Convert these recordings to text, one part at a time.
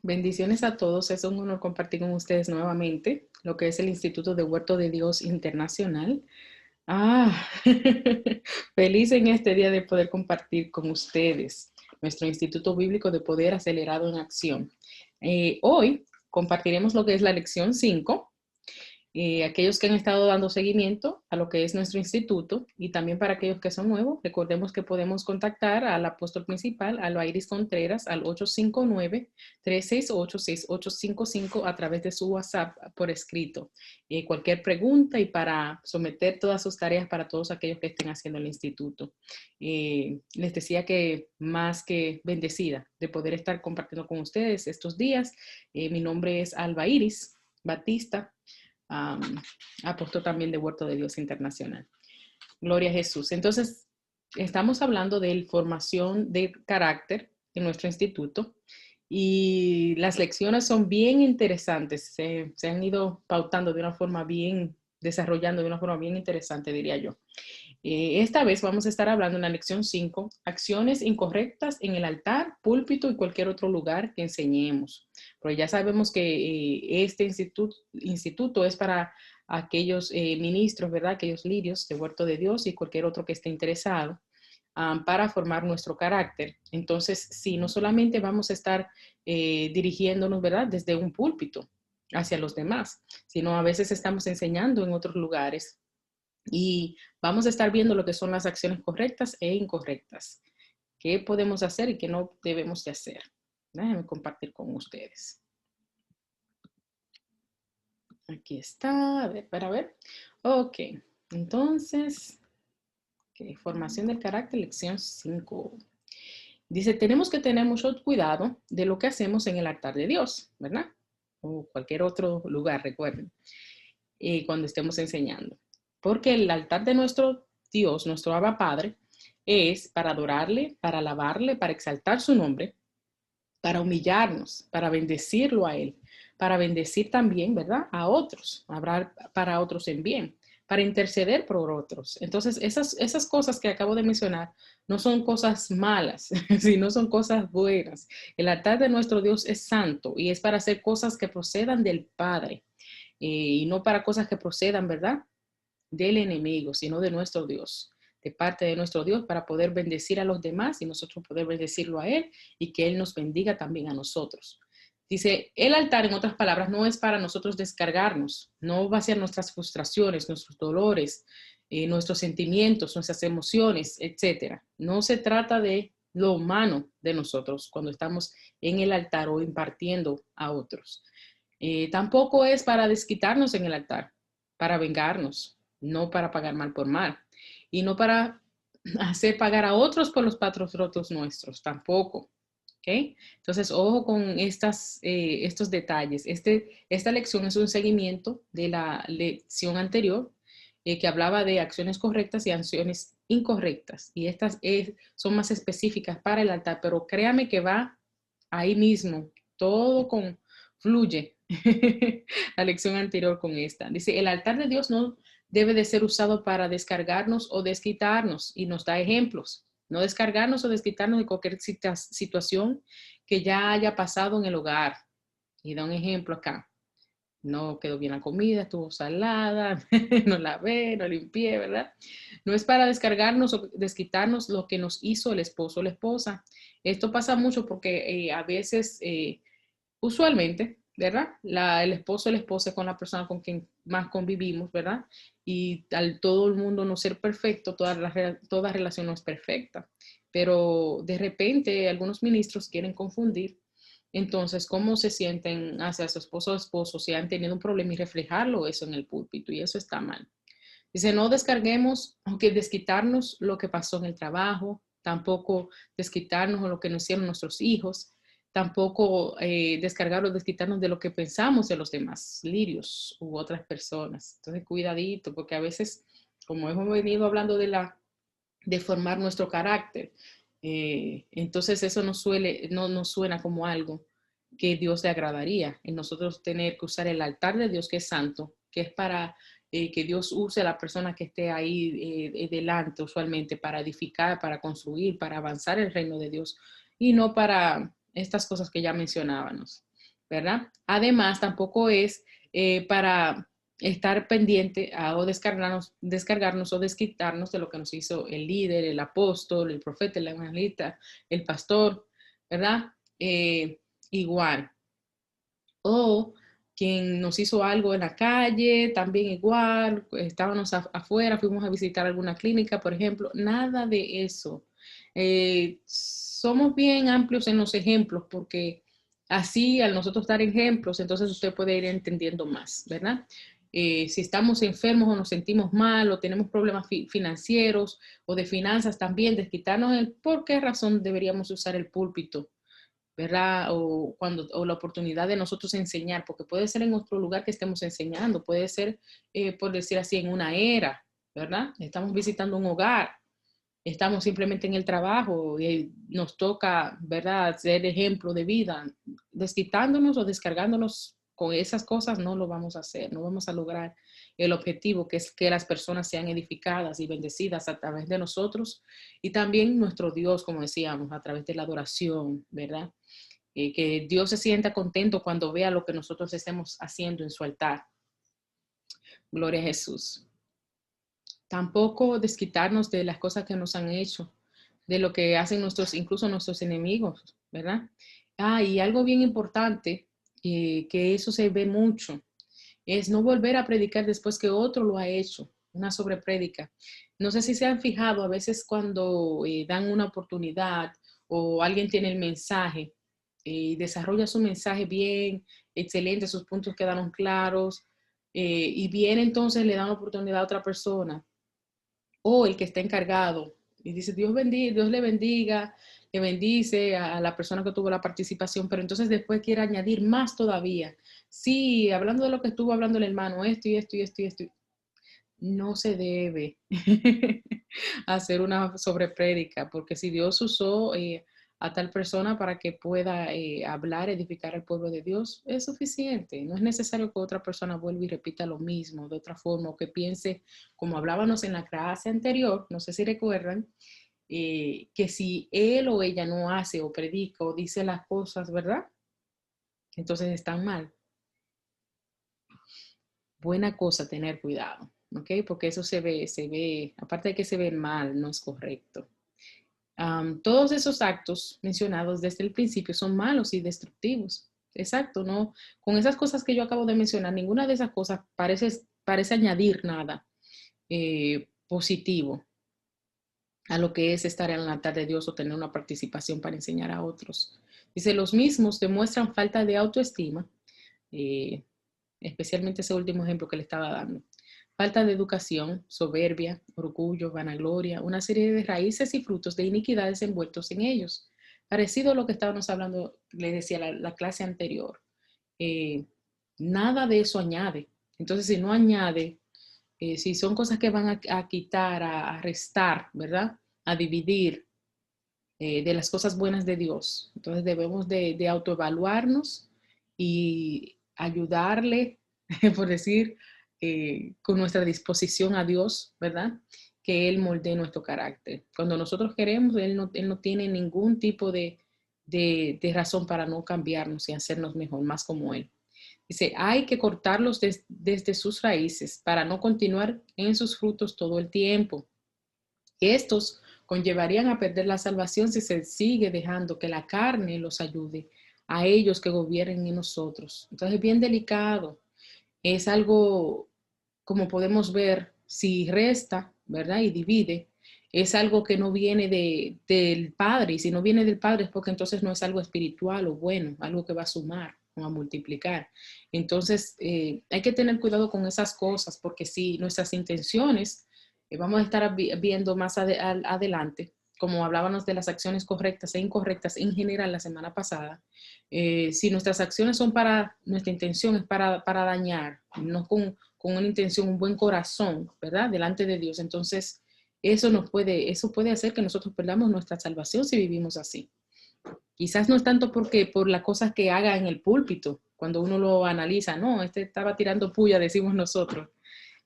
Bendiciones a todos. Es un honor compartir con ustedes nuevamente lo que es el Instituto de Huerto de Dios Internacional. Ah, feliz en este día de poder compartir con ustedes nuestro Instituto Bíblico de Poder Acelerado en Acción. Hoy compartiremos lo que es la lección 5. Aquellos que han estado dando seguimiento a lo que es nuestro instituto y también para aquellos que son nuevos, recordemos que podemos contactar al apóstol principal, Albairis Contreras, al 859-368-6855 a través de su WhatsApp por escrito. Cualquier pregunta y para someter todas sus tareas para todos aquellos que estén haciendo el instituto. Les decía que más que bendecida de poder estar compartiendo con ustedes estos días. Mi nombre es Albairis Batista. Apóstol también de Huerto de Dios Internacional. Gloria a Jesús. Entonces, estamos hablando de formación de carácter en nuestro instituto y las lecciones son bien interesantes. Se han ido pautando de una forma bien, desarrollando de una forma bien interesante, diría yo. Esta vez vamos a estar hablando en la lección 5, acciones incorrectas en el altar, púlpito y cualquier otro lugar que enseñemos. Pero ya sabemos que este instituto es para aquellos ministros, ¿verdad? Aquellos lirios de Huerto de Dios y cualquier otro que esté interesado para formar nuestro carácter. Entonces, sí, no solamente vamos a estar dirigiéndonos, ¿verdad? Desde un púlpito hacia los demás, sino a veces estamos enseñando en otros lugares y vamos a estar viendo lo que son las acciones correctas e incorrectas. ¿Qué podemos hacer y qué no debemos de hacer? Déjenme compartir con ustedes. Aquí está, a ver, para ver. Ok, entonces, formación del carácter, lección 5. Dice, tenemos que tener mucho cuidado de lo que hacemos en el altar de Dios, ¿verdad? O cualquier otro lugar, recuerden, cuando estemos enseñando. Porque el altar de nuestro Dios, nuestro Abba Padre, es para adorarle, para alabarle, para exaltar su nombre, para humillarnos, para bendecirlo a Él, para bendecir también, ¿verdad? A otros, hablar para otros en bien, para interceder por otros. Entonces, esas cosas que acabo de mencionar no son cosas malas, sino son cosas buenas. El altar de nuestro Dios es santo y es para hacer cosas que procedan del Padre y no para cosas que procedan, ¿verdad? Del enemigo, sino de nuestro Dios, de parte de nuestro Dios, para poder bendecir a los demás y nosotros poder bendecirlo a Él y que Él nos bendiga también a nosotros. Dice, el altar, en otras palabras, no es para nosotros descargarnos, no va a ser nuestras frustraciones, nuestros dolores, nuestros sentimientos, nuestras emociones, etcétera. No se trata de lo humano de nosotros cuando estamos en el altar o impartiendo a otros. Tampoco es para desquitarnos en el altar, para vengarnos, no para pagar mal por mal. Y no para hacer pagar a otros por los patrocinios nuestros, tampoco. ¿Okay? Entonces, ojo con estos detalles. Esta lección es un seguimiento de la lección anterior que hablaba de acciones correctas y acciones incorrectas. Y estas son más específicas para el altar, pero créame que va ahí mismo, todo fluye. La lección anterior con esta. Dice, el altar de Dios no debe de ser usado para descargarnos o desquitarnos y nos da ejemplos. No descargarnos o desquitarnos de cualquier situación que ya haya pasado en el hogar. Y da un ejemplo acá. No quedó bien la comida, estuvo salada, no lavé, no limpié, ¿verdad? No es para descargarnos o desquitarnos lo que nos hizo el esposo o la esposa. Esto pasa mucho porque a veces usualmente, ¿verdad? El esposo o la esposa es con la persona con quien más convivimos, ¿verdad? Y al todo el mundo no ser perfecto, toda relación no es perfecta. Pero de repente algunos ministros quieren confundir. Entonces, ¿cómo se sienten hacia su esposo o esposo si han tenido un problema y reflejarlo eso en el púlpito? Y eso está mal. Dice, no descarguemos, aunque desquitarnos lo que pasó en el trabajo, tampoco desquitarnos lo que nos hicieron nuestros hijos, tampoco descargar o desquitarnos de lo que pensamos de los demás lirios u otras personas. Entonces, cuidadito, porque a veces, como hemos venido hablando de formar nuestro carácter, entonces eso no suena como algo que Dios le agradaría, en nosotros tener que usar el altar de Dios que es santo, que es para que Dios use a la persona que esté ahí delante usualmente para edificar, para construir, para avanzar el reino de Dios y no para estas cosas que ya mencionábamos. ¿verdad? Además, tampoco es para estar pendiente o descargarnos o desquitarnos de lo que nos hizo el líder, el apóstol, el profeta, el evangelista, el pastor, ¿verdad? Igual. O quien nos hizo algo en la calle, también igual, estábamos afuera, fuimos a visitar alguna clínica, por ejemplo, nada de eso. Somos bien amplios en los ejemplos porque así al nosotros dar ejemplos, entonces usted puede ir entendiendo más, ¿verdad? Si estamos enfermos o nos sentimos mal o tenemos problemas financieros o de finanzas también, desquitarnos el por qué razón deberíamos usar el púlpito, ¿verdad? O la oportunidad de nosotros enseñar, porque puede ser en otro lugar que estemos enseñando, puede ser, por decir así, en una era, ¿verdad? Estamos visitando un hogar, estamos simplemente en el trabajo y nos toca, ¿verdad?, ser ejemplo de vida. Desquitándonos o descargándonos con esas cosas no lo vamos a hacer, no vamos a lograr el objetivo, que es que las personas sean edificadas y bendecidas a través de nosotros y también nuestro Dios, como decíamos, a través de la adoración, ¿verdad? Que Dios se sienta contento cuando vea lo que nosotros estemos haciendo en su altar. Gloria a Jesús. Tampoco desquitarnos de las cosas que nos han hecho, de lo que hacen incluso nuestros enemigos, ¿verdad? Y algo bien importante, que eso se ve mucho, es no volver a predicar después que otro lo ha hecho, una sobreprédica. No sé si se han fijado, a veces cuando dan una oportunidad o alguien tiene el mensaje y desarrolla su mensaje bien, excelente, sus puntos quedaron claros, y viene entonces le dan oportunidad a otra persona o el que está encargado y dice Dios bendiga, Dios le bendice a la persona que tuvo la participación, pero entonces después quiere añadir más todavía. Sí, hablando de lo que estuvo hablando el hermano, esto y esto y esto y esto. No se debe hacer una sobreprédica, porque si Dios usó a tal persona para que pueda hablar, edificar al pueblo de Dios, es suficiente. No es necesario que otra persona vuelva y repita lo mismo de otra forma o que piense, como hablábamos en la clase anterior, no sé si recuerdan, que si él o ella no hace o predica o dice las cosas, ¿verdad? Entonces están mal. Buena cosa tener cuidado, ¿ok? Porque eso aparte de que se ve mal, no es correcto. Todos esos actos mencionados desde el principio son malos y destructivos. Exacto, ¿no? Con esas cosas que yo acabo de mencionar, ninguna de esas cosas parece añadir nada positivo a lo que es estar en el altar de Dios o tener una participación para enseñar a otros. Dice, los mismos demuestran falta de autoestima, eh, especialmente ese último ejemplo que le estaba dando. Falta de educación, soberbia, orgullo, vanagloria, una serie de raíces y frutos de iniquidades envueltos en ellos. Parecido a lo que estábamos hablando, le decía la clase anterior. Eh, Nada de eso añade. Entonces, si no añade, si son cosas que van a quitar, a restar, ¿verdad? A dividir de las cosas buenas de Dios. Entonces debemos de autoevaluarnos y ayudarle, por decir, con nuestra disposición a Dios, ¿verdad? Que Él moldee nuestro carácter. Cuando nosotros queremos, Él no tiene ningún tipo de razón para no cambiarnos y hacernos mejor, más como Él. Dice, hay que cortarlos desde sus raíces para no continuar en sus frutos todo el tiempo. Estos conllevarían a perder la salvación si se sigue dejando que la carne los ayude a ellos que gobiernen en nosotros. Entonces es bien delicado. Es algo, como podemos ver, si resta, ¿verdad? Y divide, es algo que no viene del Padre. Y si no viene del Padre es porque entonces no es algo espiritual o bueno, algo que va a sumar o a multiplicar. Entonces hay que tener cuidado con esas cosas porque si nuestras intenciones vamos a estar viendo más adelante, como hablábamos de las acciones correctas e incorrectas en general la semana pasada, si nuestras acciones son nuestra intención es para dañar, no con una intención, un buen corazón, ¿verdad? Delante de Dios, entonces eso puede hacer que nosotros perdamos nuestra salvación si vivimos así. Quizás no es tanto por las cosas que haga en el púlpito, cuando uno lo analiza, no, este estaba tirando puya, decimos nosotros,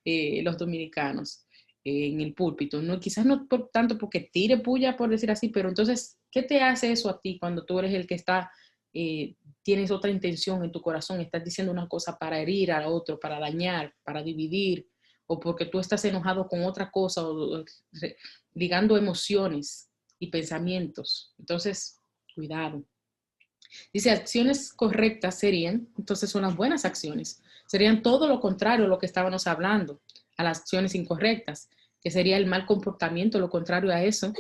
los dominicanos, en el púlpito. No, quizás no tanto porque tire puya, por decir así, pero entonces, ¿qué te hace eso a ti cuando tú eres el que está tienes otra intención en tu corazón, estás diciendo una cosa para herir al otro, para dañar, para dividir, o porque tú estás enojado con otra cosa, o ligando emociones y pensamientos. Entonces, cuidado. Dice, acciones correctas serían, entonces son las buenas acciones. Serían todo lo contrario a lo que estábamos hablando, a las acciones incorrectas, que sería el mal comportamiento, lo contrario a eso,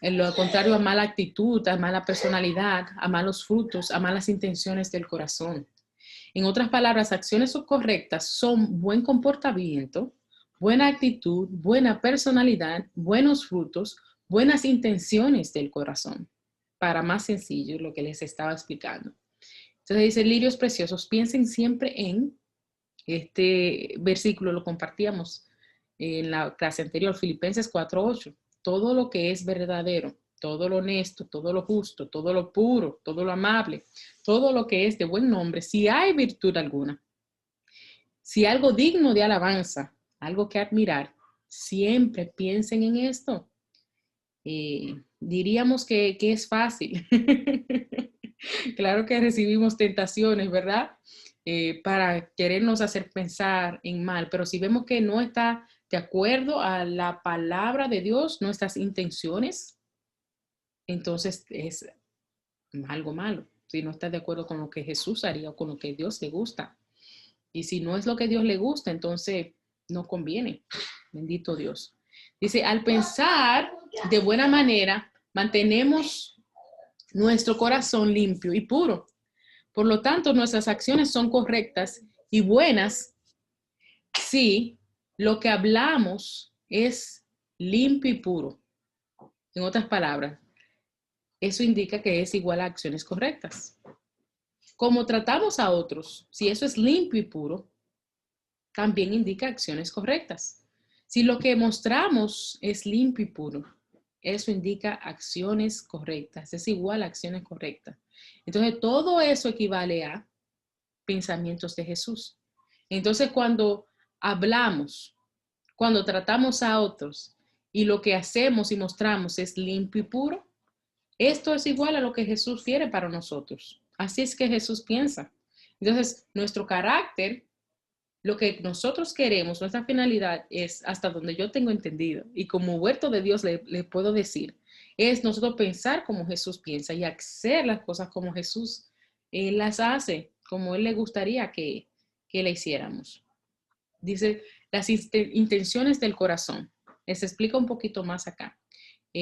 lo contrario a mala actitud, a mala personalidad, a malos frutos, a malas intenciones del corazón. En otras palabras, acciones correctas son buen comportamiento, buena actitud, buena personalidad, buenos frutos, buenas intenciones del corazón. Para más sencillo, lo que les estaba explicando. Entonces dice, lirios preciosos, piensen siempre en, este versículo lo compartíamos en la clase anterior, Filipenses 4:8, todo lo que es verdadero, todo lo honesto, todo lo justo, todo lo puro, todo lo amable, todo lo que es de buen nombre, si hay virtud alguna, si algo digno de alabanza, algo que admirar, siempre piensen en esto. Diríamos que es fácil. Claro que recibimos tentaciones, ¿verdad? Para querernos hacer pensar en mal, pero si vemos que no está de acuerdo a la palabra de Dios, nuestras intenciones, entonces es algo malo. Si no está de acuerdo con lo que Jesús haría o con lo que Dios le gusta. Y si no es lo que Dios le gusta, entonces no conviene. Bendito Dios. Dice, al pensar de buena manera, mantenemos nuestro corazón limpio y puro. Por lo tanto, nuestras acciones son correctas y buenas si lo que hablamos es limpio y puro. En otras palabras, eso indica que es igual a acciones correctas. Como tratamos a otros, si eso es limpio y puro, también indica acciones correctas. Si lo que mostramos es limpio y puro, eso indica acciones correctas, es igual a acciones correctas. Entonces, todo eso equivale a pensamientos de Jesús. Entonces, cuando hablamos, cuando tratamos a otros y lo que hacemos y mostramos es limpio y puro, esto es igual a lo que Jesús quiere para nosotros. Así es que Jesús piensa. Entonces, nuestro carácter, lo que nosotros queremos, nuestra finalidad es, hasta donde yo tengo entendido, y como huerto de Dios le puedo decir, es nosotros pensar como Jesús piensa y hacer las cosas como Jesús las hace, como Él le gustaría que le hiciéramos. Dice, las intenciones del corazón. Les explica un poquito más acá.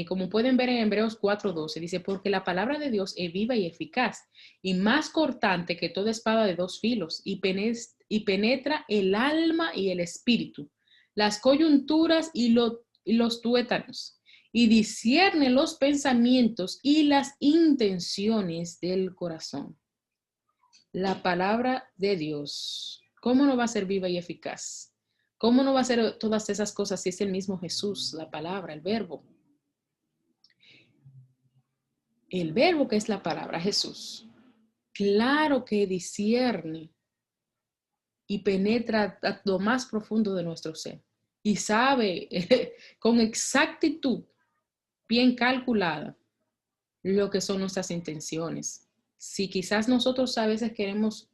Como pueden ver en Hebreos 4:12, dice, porque la palabra de Dios es viva y eficaz y más cortante que toda espada de dos filos y penetra el alma y el espíritu, las coyunturas y los tuétanos, y discierne los pensamientos y las intenciones del corazón. La palabra de Dios, ¿cómo no va a ser viva y eficaz? ¿Cómo no va a ser todas esas cosas si es el mismo Jesús, la palabra, el verbo? El verbo que es la palabra, Jesús, claro que discierne y penetra a lo más profundo de nuestro ser y sabe con exactitud, bien calculada, lo que son nuestras intenciones. Si quizás nosotros a veces queremos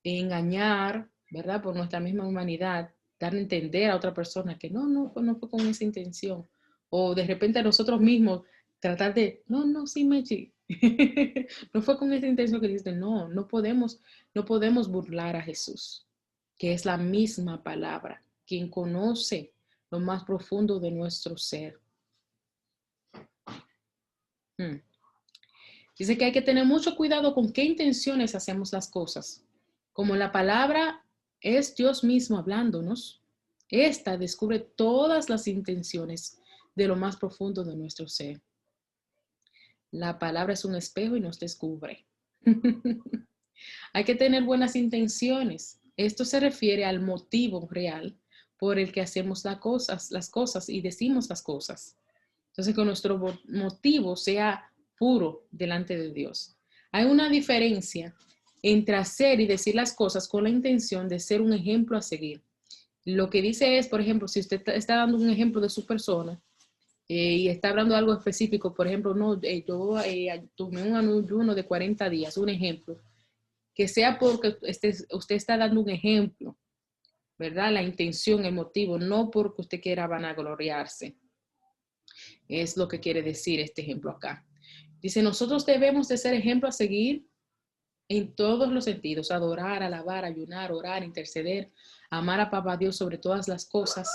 engañar, ¿verdad? Por nuestra misma humanidad, dar a entender a otra persona que no fue con esa intención. O de repente a nosotros mismos tratar de, sí, Mechi, no fue con esa intención que dice, no podemos burlar a Jesús, que es la misma palabra, quien conoce lo más profundo de nuestro ser. Dice que hay que tener mucho cuidado con qué intenciones hacemos las cosas. Como la palabra es Dios mismo hablándonos, esta descubre todas las intenciones de lo más profundo de nuestro ser. La palabra es un espejo y nos descubre. Hay que tener buenas intenciones. Esto se refiere al motivo real por el que hacemos las cosas y decimos las cosas. Entonces, que nuestro motivo sea puro delante de Dios. Hay una diferencia entre hacer y decir las cosas con la intención de ser un ejemplo a seguir. Lo que dice es, por ejemplo, si usted está dando un ejemplo de su persona, y está hablando de algo específico, por ejemplo, no, yo tomé un ayuno de 40 días, un ejemplo, que sea porque usted está dando un ejemplo, ¿verdad? La intención, el motivo, no porque usted quiera vanagloriarse. Es lo que quiere decir este ejemplo acá. Dice, nosotros debemos de ser ejemplo a seguir en todos los sentidos, adorar, alabar, ayunar, orar, interceder, amar a Papá Dios sobre todas las cosas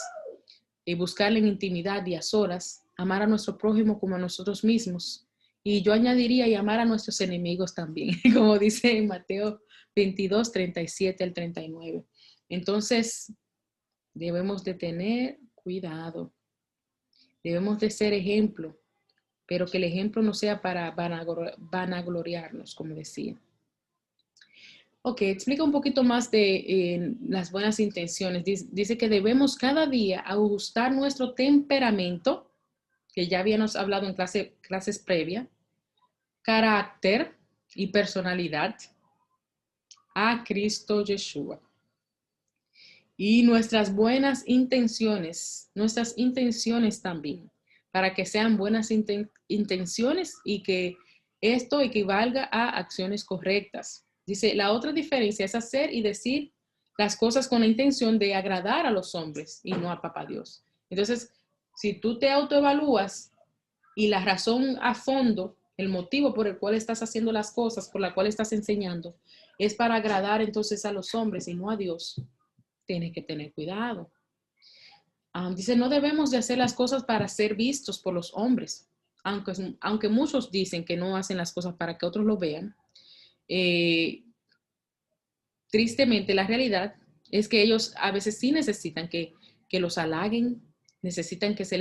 y buscarle en intimidad y a solas, amar a nuestro prójimo como a nosotros mismos. Y yo añadiría y amar a nuestros enemigos también, como dice en Mateo 22, 37 al 39. Entonces, debemos de tener cuidado, debemos de ser ejemplo, pero que el ejemplo no sea para vanagloriarnos, como decía. Ok, explica un poquito más de las buenas intenciones. Dice que debemos cada día ajustar nuestro temperamento, que ya habíamos hablado en clases previas, carácter y personalidad a Cristo Yeshua. Y nuestras intenciones también, para que sean buenas intenciones y que esto equivalga a acciones correctas. Dice, la otra diferencia es hacer y decir las cosas con la intención de agradar a los hombres y no a Papá Dios. Entonces, si tú te autoevalúas y la razón a fondo, el motivo por el cual estás haciendo las cosas, por la cual estás enseñando, es para agradar entonces a los hombres y no a Dios, tienes que tener cuidado. Dice, no debemos de hacer las cosas para ser vistos por los hombres, aunque muchos dicen que no hacen las cosas para que otros lo vean. Tristemente, la realidad es que ellos a veces sí necesitan que los halaguen, necesitan que se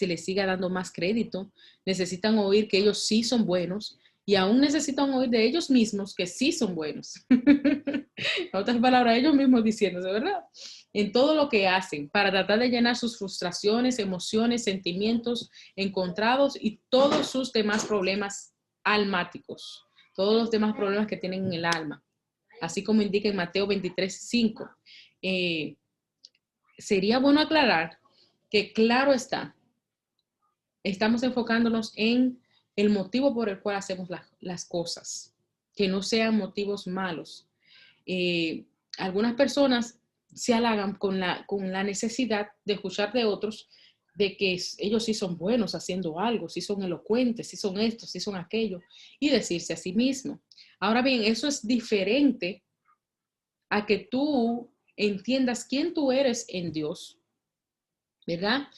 les siga dando más crédito, necesitan oír que ellos sí son buenos y aún necesitan oír de ellos mismos que sí son buenos. En otras palabras, ellos mismos diciéndose, ¿verdad? En todo lo que hacen para tratar de llenar sus frustraciones, emociones, sentimientos encontrados y todos sus demás problemas almáticos, todos los demás problemas que tienen en el alma, así como indica en Mateo 23:5. Sería bueno aclarar que, claro está, estamos enfocándonos en el motivo por el cual hacemos las cosas, que no sean motivos malos. Algunas personas se halagan con la necesidad de escuchar de otros de que ellos sí son buenos haciendo algo, sí son elocuentes, sí son esto, sí son aquello, y decirse a sí mismo. Ahora bien, eso es diferente a que tú entiendas quién tú eres en Dios, ¿verdad?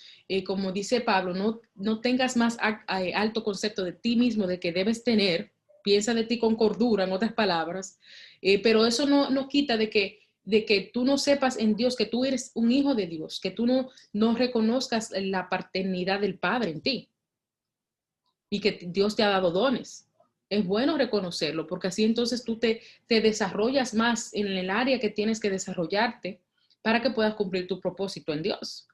Como dice Pablo, no tengas más alto concepto de ti mismo de que debes tener, piensa de ti con cordura, en otras palabras, pero eso no quita de que tú no sepas en Dios que tú eres un hijo de Dios, que tú no reconozcas la paternidad del Padre en ti y que Dios te ha dado dones. Es bueno reconocerlo porque así entonces tú te desarrollas más en el área que tienes que desarrollarte para que puedas cumplir tu propósito en Dios,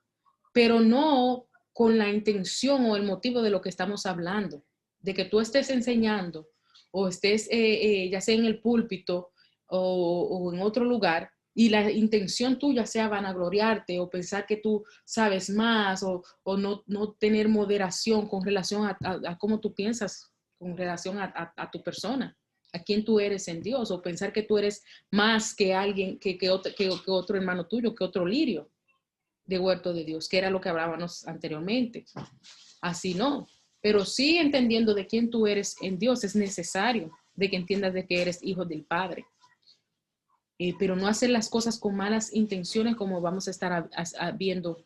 pero no con la intención o el motivo de lo que estamos hablando, de que tú estés enseñando o estés ya sea en el púlpito o en otro lugar y la intención tuya sea vanagloriarte o pensar que tú sabes más o no tener moderación con relación a cómo tú piensas, con relación a tu persona, a quién tú eres en Dios, o pensar que tú eres más que alguien, que otro hermano tuyo, que otro lirio de huerto de Dios, que era lo que hablábamos anteriormente. Así no, pero sí entendiendo de quién tú eres en Dios, es necesario de que entiendas de que eres hijo del Padre. Pero no hacer las cosas con malas intenciones como vamos a estar viendo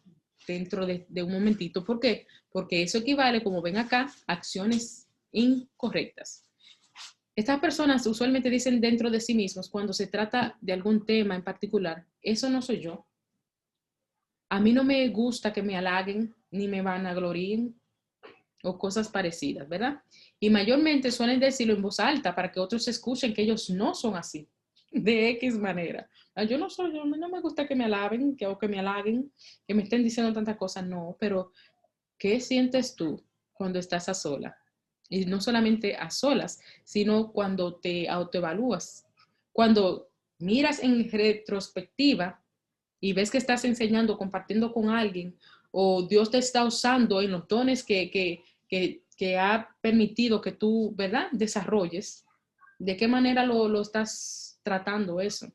dentro de un momentito. ¿Por qué? Porque eso equivale, como ven acá, a acciones incorrectas. Estas personas usualmente dicen dentro de sí mismos, cuando se trata de algún tema en particular, eso no soy yo. A mí no me gusta que me halaguen ni me vanagloríen o cosas parecidas, ¿verdad? Y mayormente suelen decirlo en voz alta para que otros escuchen que ellos no son así, de X manera. Yo no me gusta que me alaben, o que me halaguen, que me estén diciendo tantas cosas, no, pero ¿qué sientes tú cuando estás a solas? Y no solamente a solas, sino cuando te autoevalúas, cuando miras en retrospectiva y ves que estás enseñando, compartiendo con alguien o Dios te está usando en los dones que ha permitido que tú, ¿verdad?, desarrolles. ¿De qué manera lo estás tratando eso?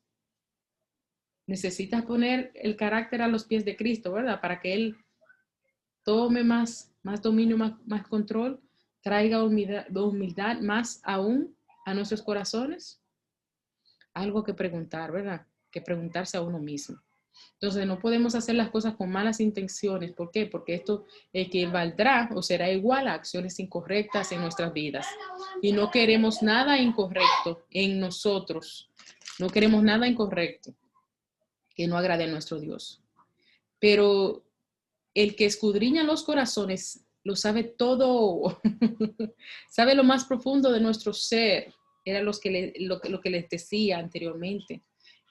Necesitas poner el carácter a los pies de Cristo, ¿verdad? Para que Él tome más dominio, más control, traiga humildad más aún a nuestros corazones. Algo que preguntar, ¿verdad? Que preguntarse a uno mismo. Entonces no podemos hacer las cosas con malas intenciones. ¿Por qué? Porque esto equivaldrá o será igual a acciones incorrectas en nuestras vidas. Y no queremos nada incorrecto en nosotros. No queremos nada incorrecto que no agrade a nuestro Dios. Pero el que escudriña los corazones lo sabe todo. Sabe lo más profundo de nuestro ser. Era lo que les decía anteriormente.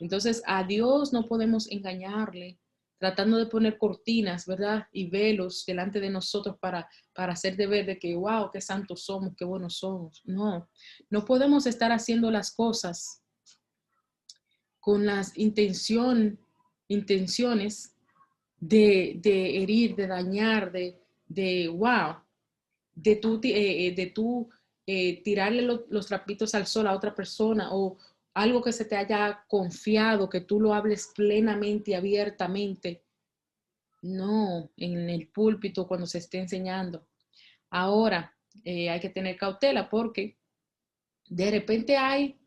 Entonces a Dios no podemos engañarle tratando de poner cortinas, ¿verdad? Y velos delante de nosotros para hacer de ver de que, wow, qué santos somos, qué buenos somos. No, no podemos estar haciendo las cosas con las intenciones de herir, de dañar, wow, de tú tirarle los trapitos al sol a otra persona o algo que se te haya confiado, que tú lo hables plenamente y abiertamente. No, en el púlpito cuando se esté enseñando. Ahora, hay que tener cautela porque de repente hay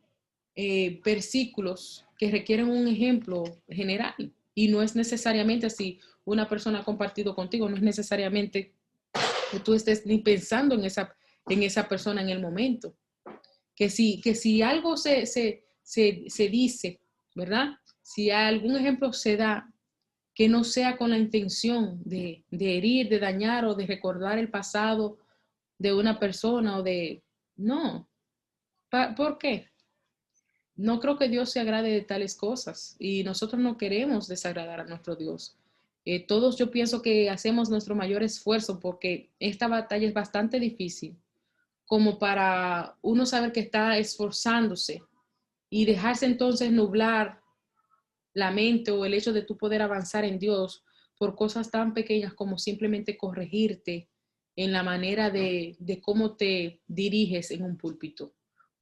versículos que requieren un ejemplo general y no es necesariamente si una persona ha compartido contigo, no es necesariamente que tú estés ni pensando en esa persona en el momento. Que si algo se dice, ¿verdad? Si algún ejemplo se da, que no sea con la intención de herir, de dañar o de recordar el pasado de una persona o de... No. ¿Por qué? No creo que Dios se agrade de tales cosas y nosotros no queremos desagradar a nuestro Dios. Todos yo pienso que hacemos nuestro mayor esfuerzo porque esta batalla es bastante difícil como para uno saber que está esforzándose y dejarse entonces nublar la mente o el hecho de tú poder avanzar en Dios por cosas tan pequeñas como simplemente corregirte en la manera de cómo te diriges en un púlpito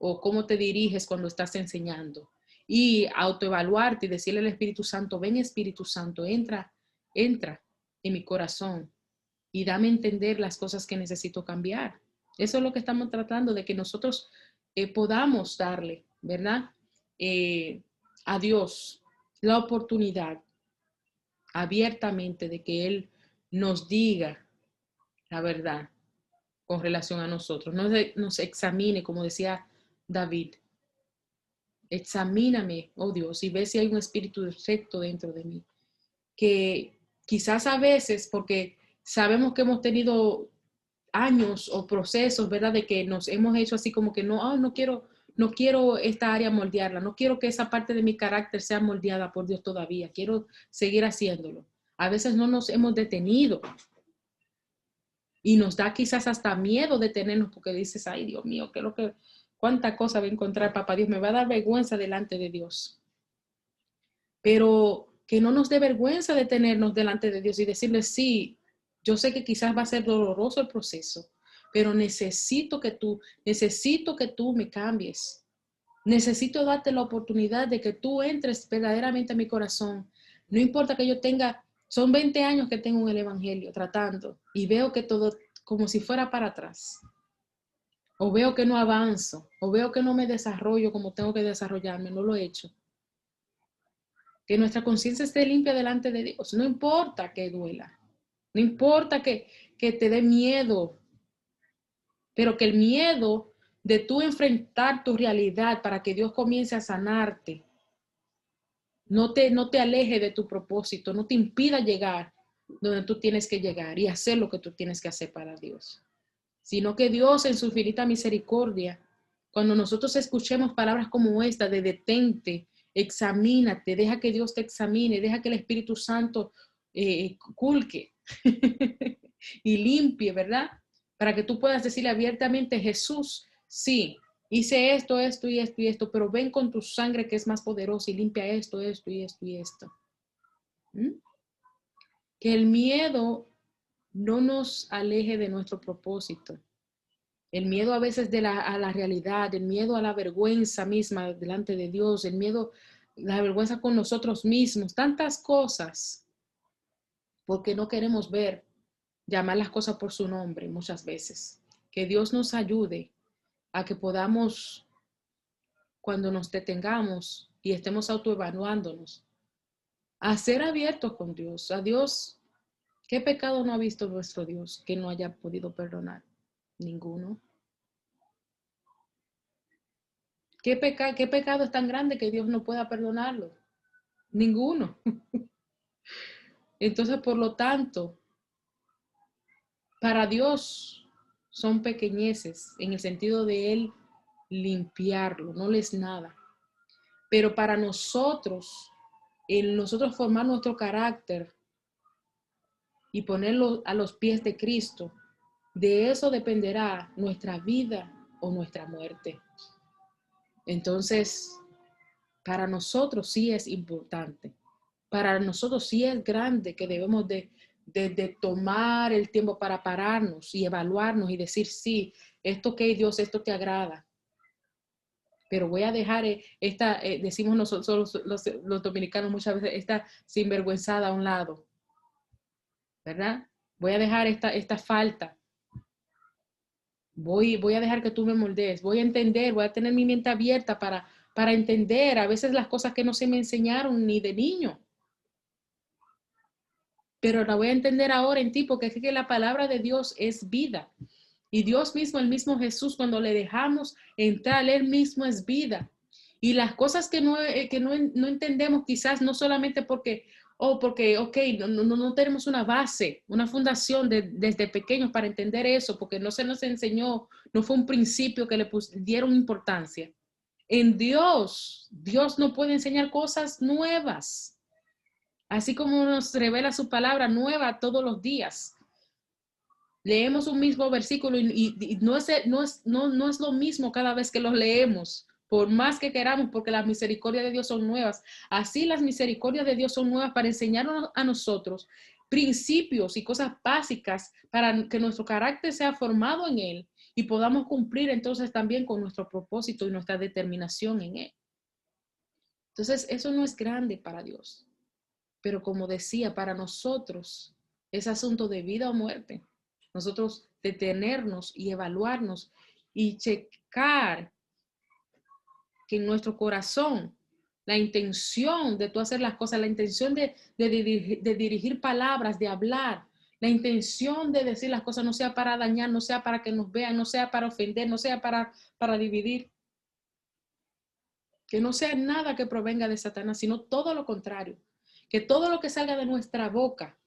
o cómo te diriges cuando estás enseñando y autoevaluarte y decirle al Espíritu Santo, ven Espíritu Santo, entra en mi corazón y dame a entender las cosas que necesito cambiar. Eso es lo que estamos tratando, de que nosotros podamos darle, ¿verdad? A Dios la oportunidad abiertamente de que Él nos diga la verdad con relación a nosotros. Nos examine, como decía David. Examíname, oh Dios, y ve si hay un espíritu recto dentro de mí. Que quizás a veces, porque sabemos que hemos tenido años o procesos, ¿verdad? De que nos hemos hecho así como que no quiero esta área moldearla, no quiero que esa parte de mi carácter sea moldeada por Dios todavía, quiero seguir haciéndolo. A veces no nos hemos detenido y nos da quizás hasta miedo detenernos porque dices, ay Dios mío, cuánta cosa va a encontrar papá Dios, me va a dar vergüenza delante de Dios. Pero que no nos dé vergüenza detenernos delante de Dios y decirle, sí, yo sé que quizás va a ser doloroso el proceso, pero necesito que tú me cambies. Necesito darte la oportunidad de que tú entres verdaderamente a mi corazón. No importa que yo son 20 años que tengo en el Evangelio tratando y veo que todo como si fuera para atrás. O veo que no avanzo, o veo que no me desarrollo como tengo que desarrollarme, no lo he hecho. Que nuestra conciencia esté limpia delante de Dios. No importa que duela, no importa que te dé miedo, pero que el miedo de tú enfrentar tu realidad para que Dios comience a sanarte, no te aleje de tu propósito, no te impida llegar donde tú tienes que llegar y hacer lo que tú tienes que hacer para Dios. Sino que Dios en su infinita misericordia, cuando nosotros escuchemos palabras como esta de detente, examínate, deja que Dios te examine, deja que el Espíritu Santo culque y limpie, ¿verdad? Para que tú puedas decirle abiertamente, Jesús, sí, hice esto, esto y esto y esto, pero ven con tu sangre que es más poderosa y limpia esto, esto y esto y esto. ¿Mm? Que el miedo no nos aleje de nuestro propósito. El miedo a veces a la realidad, el miedo a la vergüenza misma delante de Dios, el miedo, la vergüenza con nosotros mismos, tantas cosas, porque no queremos ver, llamar las cosas por su nombre muchas veces. Que Dios nos ayude a que podamos, cuando nos detengamos y estemos autoevaluándonos, a ser abiertos con Dios. A Dios, ¿qué pecado no ha visto nuestro Dios que no haya podido perdonar? Ninguno. ¿Qué pecado es tan grande que Dios no pueda perdonarlo? Ninguno. Entonces, por lo tanto, para Dios son pequeñeces en el sentido de Él limpiarlo, no les nada. Pero para nosotros, el nosotros formar nuestro carácter y ponerlo a los pies de Cristo, de eso dependerá nuestra vida o nuestra muerte. Entonces, para nosotros sí es importante. Para nosotros sí es grande que debemos de tomar el tiempo para pararnos y evaluarnos y decir, sí, esto que Dios, esto te agrada. Pero voy a dejar decimos nosotros los dominicanos muchas veces, esta sinvergüenzada a un lado, ¿verdad? Voy a dejar esta falta. Voy a dejar que tú me moldees. Voy a entender, voy a tener mi mente abierta para entender a veces las cosas que no se me enseñaron ni de niño. Pero la voy a entender ahora en ti, porque es que la palabra de Dios es vida. Y Dios mismo, el mismo Jesús, cuando le dejamos entrar, Él mismo es vida. Y las cosas que no entendemos, quizás no solamente porque, no tenemos una base, una fundación desde pequeños para entender eso, porque no se nos enseñó, no fue un principio que le dieron importancia. En Dios no puede enseñar cosas nuevas. Así como nos revela su palabra nueva todos los días. Leemos un mismo versículo y no es lo mismo cada vez que los leemos, por más que queramos, porque las misericordias de Dios son nuevas. Así las misericordias de Dios son nuevas para enseñarnos a nosotros principios y cosas básicas para que nuestro carácter sea formado en Él y podamos cumplir entonces también con nuestro propósito y nuestra determinación en Él. Entonces, eso no es grande para Dios. Pero como decía, para nosotros es asunto de vida o muerte. Nosotros detenernos y evaluarnos y checar que en nuestro corazón la intención de tú hacer las cosas, la intención de dirigir palabras, de hablar, la intención de decir las cosas no sea para dañar, no sea para que nos vean, no sea para ofender, no sea para dividir. Que no sea nada que provenga de Satanás, sino todo lo contrario. Que todo lo que salga de nuestra boca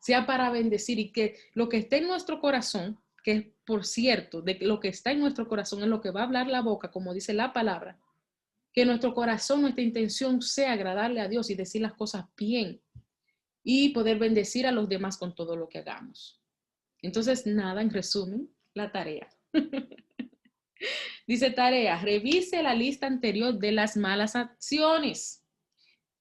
sea para bendecir y que lo que esté en nuestro corazón, que por cierto, de lo que está en nuestro corazón es lo que va a hablar la boca, como dice la palabra, que nuestro corazón, nuestra intención sea agradarle a Dios y decir las cosas bien y poder bendecir a los demás con todo lo que hagamos. Entonces, nada, en resumen, la tarea. Dice tarea, revise la lista anterior de las malas acciones.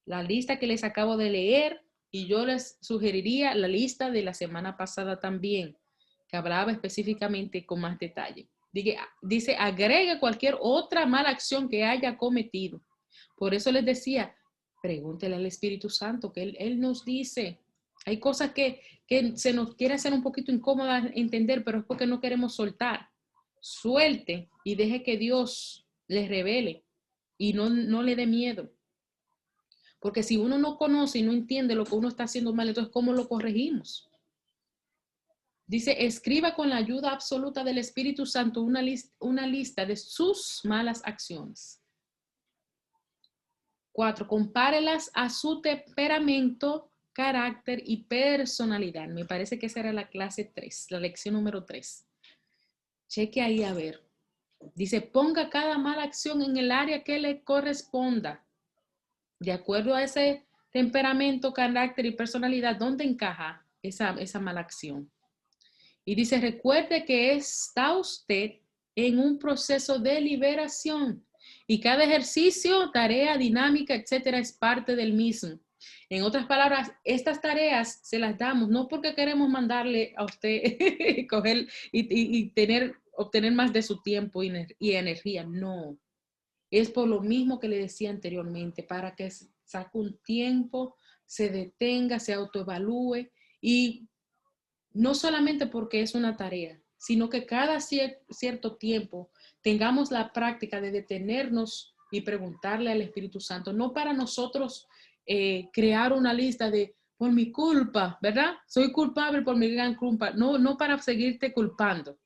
La lista que les acabo de leer, y yo les sugeriría la lista de la semana pasada también, que hablaba específicamente con más detalle. Dice, agregue cualquier otra mala acción que haya cometido. Por eso les decía, pregúntele al Espíritu Santo, que Él nos dice. Hay cosas que se nos quiere hacer un poquito incómodas entender, pero es porque no queremos soltar. Suelte y deje que Dios les revele y no le dé miedo. Porque si uno no conoce y no entiende lo que uno está haciendo mal, entonces ¿cómo lo corregimos? Dice, escriba con la ayuda absoluta del Espíritu Santo una lista de sus malas acciones. 4, compárelas a su temperamento, carácter y personalidad. Me parece que esa era la clase 3, la lección número 3. Cheque ahí a ver. Dice, ponga cada mala acción en el área que le corresponda. De acuerdo a ese temperamento, carácter y personalidad, ¿dónde encaja esa mala acción? Y dice, recuerde que está usted en un proceso de liberación y cada ejercicio, tarea, dinámica, etcétera, es parte del mismo. En otras palabras, estas tareas se las damos no porque queremos mandarle a usted coger obtener más de su tiempo y energía, no. Es por lo mismo que le decía anteriormente, para que saque un tiempo, se detenga, se autoevalúe y no solamente porque es una tarea, sino que cada cierto tiempo tengamos la práctica de detenernos y preguntarle al Espíritu Santo, no para nosotros crear una lista de por mi culpa, ¿verdad? Soy culpable por mi gran culpa. No, no para seguirte culpando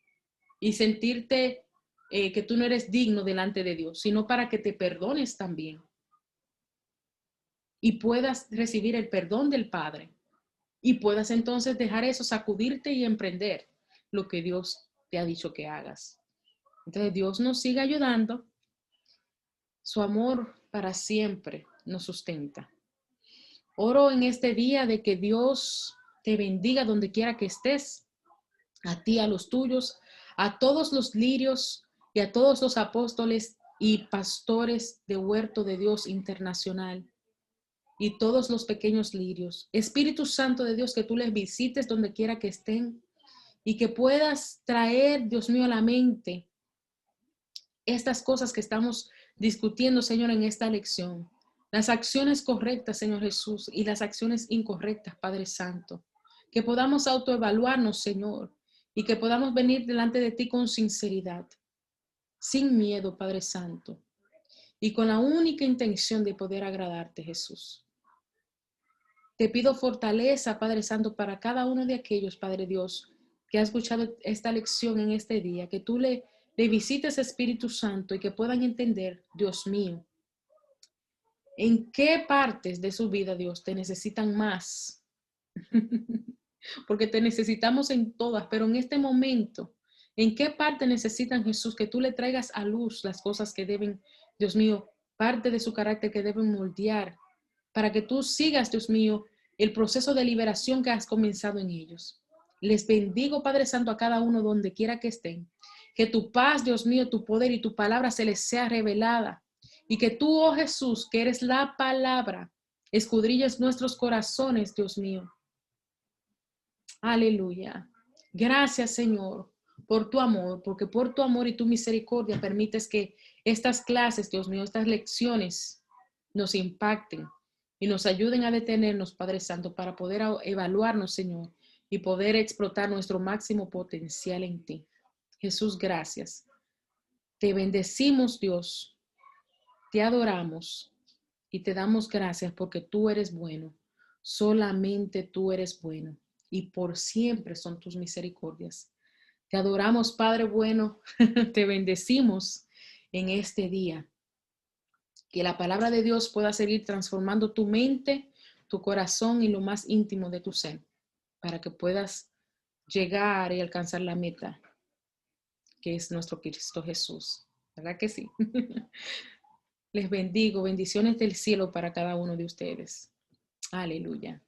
y sentirte que tú no eres digno delante de Dios, sino para que te perdones también y puedas recibir el perdón del Padre y puedas entonces dejar eso, sacudirte y emprender lo que Dios te ha dicho que hagas. Entonces Dios nos sigue ayudando. Su amor para siempre nos sustenta. Oro en este día de que Dios te bendiga donde quiera que estés, a ti, a los tuyos, a todos los lirios y a todos los apóstoles y pastores de Huerto de Dios Internacional y todos los pequeños lirios. Espíritu Santo de Dios, que tú les visites donde quiera que estén y que puedas traer, Dios mío, a la mente estas cosas que estamos discutiendo, Señor, en esta lección. Las acciones correctas, Señor Jesús, y las acciones incorrectas, Padre Santo. Que podamos autoevaluarnos, Señor, y que podamos venir delante de ti con sinceridad, sin miedo, Padre Santo, y con la única intención de poder agradarte, Jesús. Te pido fortaleza, Padre Santo, para cada uno de aquellos, Padre Dios, que ha escuchado esta lección en este día, que tú le visites, Espíritu Santo, y que puedan entender, Dios mío, en qué partes de su vida, Dios, te necesitan más. Porque te necesitamos en todas, pero en este momento, ¿en qué parte necesitan, Jesús, que tú le traigas a luz las cosas que deben, Dios mío, parte de su carácter que deben moldear, para que tú sigas, Dios mío, el proceso de liberación que has comenzado en ellos? Les bendigo, Padre Santo, a cada uno donde quiera que estén. Que tu paz, Dios mío, tu poder y tu palabra se les sea revelada. Y que tú, oh Jesús, que eres la palabra, escudrilles nuestros corazones, Dios mío. Aleluya. Gracias, Señor, por tu amor, porque por tu amor y tu misericordia permites que estas clases, Dios mío, estas lecciones nos impacten y nos ayuden a detenernos, Padre Santo, para poder evaluarnos, Señor, y poder explotar nuestro máximo potencial en ti. Jesús, gracias. Te bendecimos, Dios. Te adoramos y te damos gracias porque tú eres bueno. Solamente tú eres bueno y por siempre son tus misericordias. Te adoramos, Padre bueno. Te bendecimos en este día. Que la palabra de Dios pueda seguir transformando tu mente, tu corazón y lo más íntimo de tu ser, para que puedas llegar y alcanzar la meta, que es nuestro Cristo Jesús. ¿Verdad que sí? Les bendigo, bendiciones del cielo para cada uno de ustedes. Aleluya.